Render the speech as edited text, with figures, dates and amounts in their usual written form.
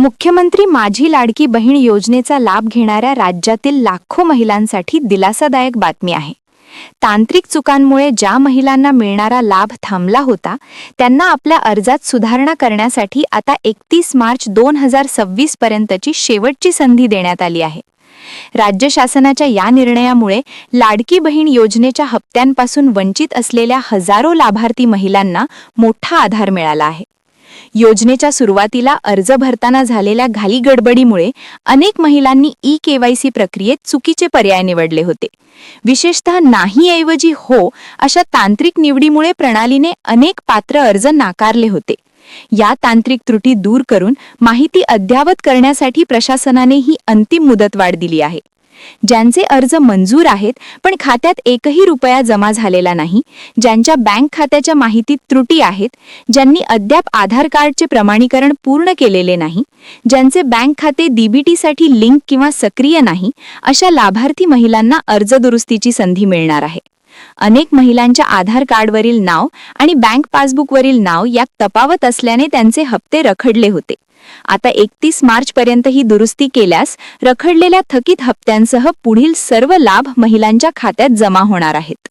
मुख्यमंत्री माझी लाडकी बहीण योजनेचा लाभ घेणाऱ्या राज्यातील लाखो महिलांसाठी दिलासादायक बातमी आहे. तांत्रिक चुकांमुळे ज्या महिलांना मिळणारा लाभ थांबला होता, त्यांना आपल्या अर्जात सुधारणा करण्यासाठी आता 31 मार्च 2026 पर्यंतची शेवटची संधी देण्यात आली आहे. राज्य शासनाच्या या निर्णयामुळे लाडकी बहीण योजनेच्या हप्त्यांपासून वंचित असलेल्या हजारो लाभार्थी महिलांना मोठा आधार मिळाला आहे. योजनेच्या सुरुवातीला अर्ज भरताना झालेल्या घाईगडबडीमुळे अनेक महिलांनी ई-केवायसी प्रक्रियेत चुकीचे पर्याय निवडले होते. विशेषतः नाही ऐवजी हो अशा तांत्रिक निवडीमुळे प्रणालीने अनेक पात्र अर्ज नाकारले होते. या तांत्रिक त्रुटी दूर करून माहिती अद्ययावत करण्यासाठी प्रशासनाने ही अंतिम मुदतवाढ दिली आहे. ज्यांचे अर्ज मंजूर आहेत पण खात्यात एकही रुपया जमा झालेला नाही, ज्यांच्या बँक खात्याच्या माहितीत त्रुटी आहेत, ज्यांनी अद्याप आधार कार्डचे प्रमाणीकरण पूर्ण केलेले नाही, ज्यांचे बँक खाते डीबीटीसाठी लिंक किंवा सक्रिय नाही, अशा लाभार्थी महिलांना अर्ज दुरुस्तीची संधी मिळणार आहे. अनेक महिलांच्या आधार कार्डवरील नाव आणि बँक पासबुकवरील नाव यात तफावत असल्याने त्यांचे हप्ते रखडले होते. आता 31 मार्च पर्यंत ही दुरुस्ती केल्यास रखडलेल्या थकीत हप्त्यांसह पुढील सर्व लाभ महिलांच्या खात्यात जमा होणार आहेत.